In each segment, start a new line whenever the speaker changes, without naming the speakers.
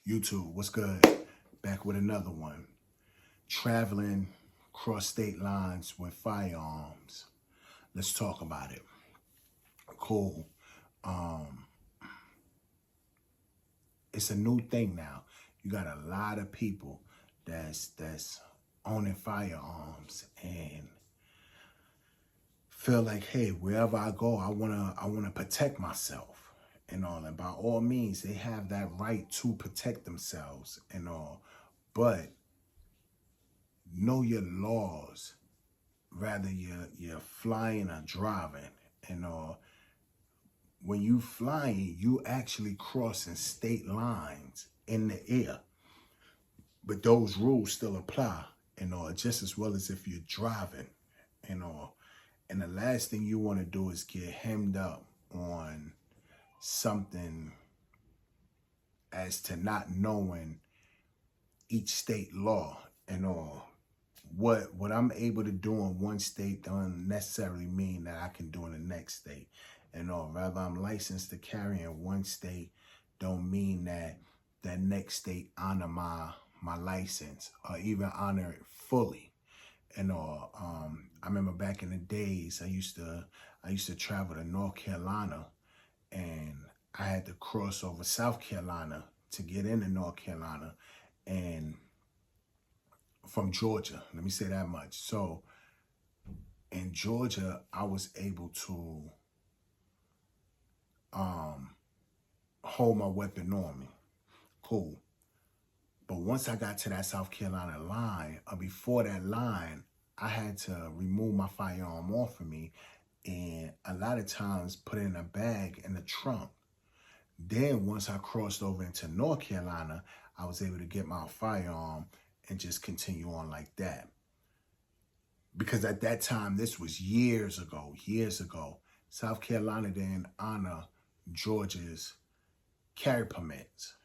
YouTube, what's good? Back with another one. Traveling across state lines with firearms. Let's talk about it. Cool. Um, it's a new thing now. You got a lot of people that's owning firearms and feel like, hey, wherever I go, I wanna protect myself and all. And by all means, they have that right to protect themselves and all. But know your laws, rather you're flying or driving. And when you flying, you actually crossing state lines in the air. But those rules still apply, just as well as if you're driving, and all. And the last thing you want to do is get hemmed up on something as to not knowing each state law and all. What I'm able to do in one state doesn't necessarily mean that I can do in the next state. And all, rather I'm licensed to carry in one state don't mean that that next state honor my license or even honor it fully. And all. I remember back in the days I used to travel to North Carolina, and I had to cross over South Carolina to get into North Carolina, and from Georgia, let me say that much. So in Georgia, I was able to hold my weapon on me. Cool. But once I got to that South Carolina line, or before that line, I had to remove my firearm off of me and a lot of times put it in a bag in the trunk. Then once I crossed over into North Carolina, I was able to get my firearm and just continue on like that. Because at that time, this was years ago, South Carolina didn't honor Georgia's carry permits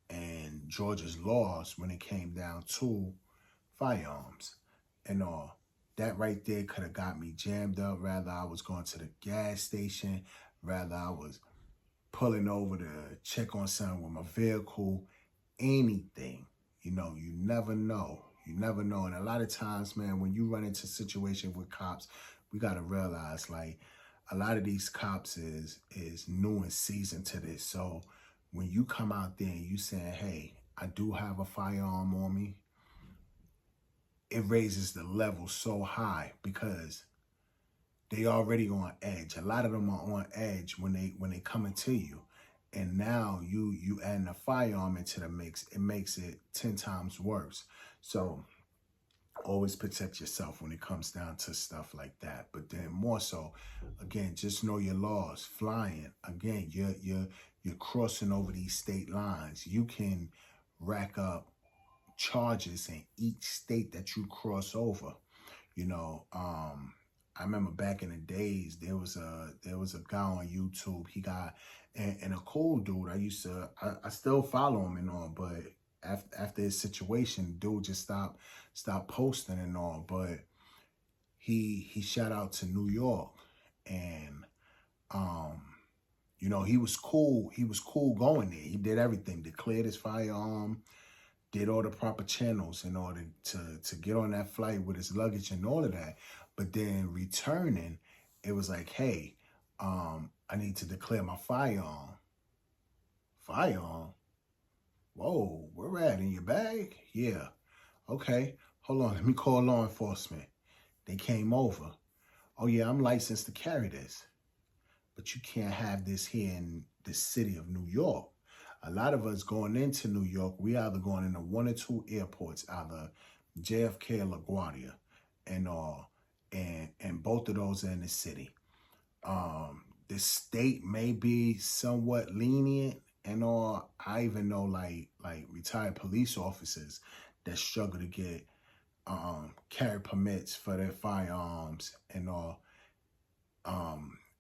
and Georgia's laws when it came down to firearms and all. That right there could have got me jammed up. Rather I was going to the gas station, rather I was pulling over to check on something with my vehicle, anything. You never know. You never know. And a lot of times, man, when you run into situations with cops, we got to realize, like, a lot of these cops is new and seasoned to this. So when you come out there and you saying, hey, I do have a firearm on me, it raises the level so high because they already on edge. A lot of them are on edge when they coming to you. And now you adding a firearm into the mix, it makes it 10 times worse. So always protect yourself when it comes down to stuff like that. But then more so, again, just know your laws. Flying, again, you're crossing over these state lines. You can rack up charges in each state that you cross over. I remember back in the days, there was a guy on YouTube. He got and a cool dude. I still follow him and all, but after his situation, dude just stopped posting and all. But he shot out to New York, and he was cool. He was cool going there. He did everything, declared his firearm, did all the proper channels in order to get on that flight with his luggage and all of that. But then returning, it was like, hey, I need to declare my firearm. Firearm? Whoa, where at? In your bag? Yeah. Okay, hold on. Let me call law enforcement. They came over. Oh, yeah, I'm licensed to carry this. But you can't have this here in the city of New York. A lot of us going into New York, we either going into one or two airports, either JFK or LaGuardia, and both of those are in the city. The state may be somewhat lenient and all. I even know like retired police officers that struggle to get carry permits for their firearms and all.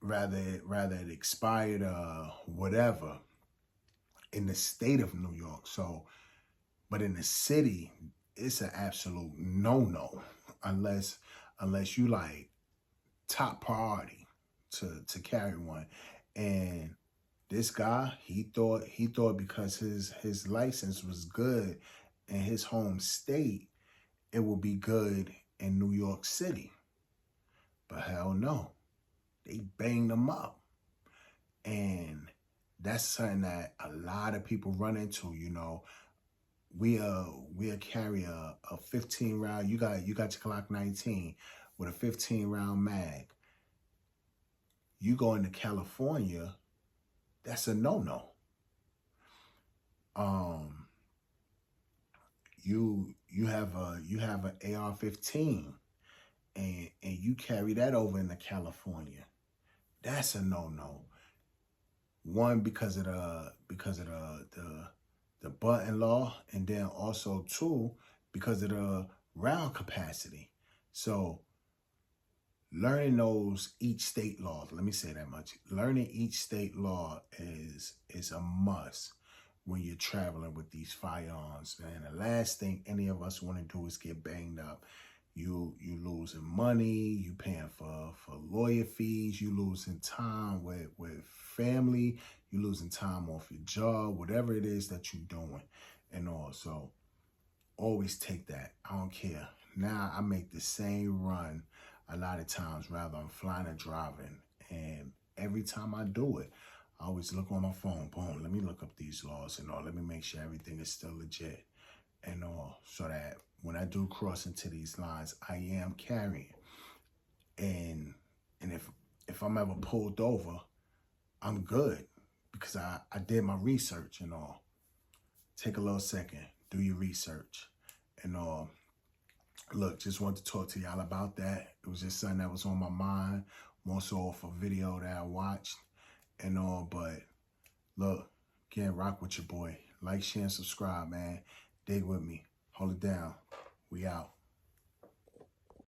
Rather it expired or whatever in the state of New York. So, but in the city, it's an absolute no-no unless you like top priority to carry one. And This guy, he thought because his license was good in his home state, it would be good in New York City. But hell no. They banged him up. And that's something that a lot of people run into, you know. We'll carry a 15 round. You got your Glock 19 with a 15 round mag. You go into California, that's a no-no. You have an AR-15 and you carry that over into California. That's a no-no. One, because of the button law, and then also two, because of the round capacity. So learning those each state laws, let me say that much. Learning each state law is a must when you're traveling with these firearms, man. The last thing any of us want to do is get banged up. You losing money, you paying for lawyer fees, you losing time with family, you losing time off your job, whatever it is that you're doing and all. So always take that. I don't care. Now I make the same run a lot of times, rather I'm flying or driving. And every time I do it, I always look on my phone. Boom, let me look up these laws and all. Let me make sure everything is still legit and all, so that when I do cross into these lines, I am carrying. And if I'm ever pulled over, I'm good because I did my research and all. Take a little second, do your research and all. Look, just want to talk to y'all about that. It was just something that was on my mind, more so off a video that I watched and all. But look, again, rock with your boy. Like, share, and subscribe, man. Dig with me. Hold it down. We out.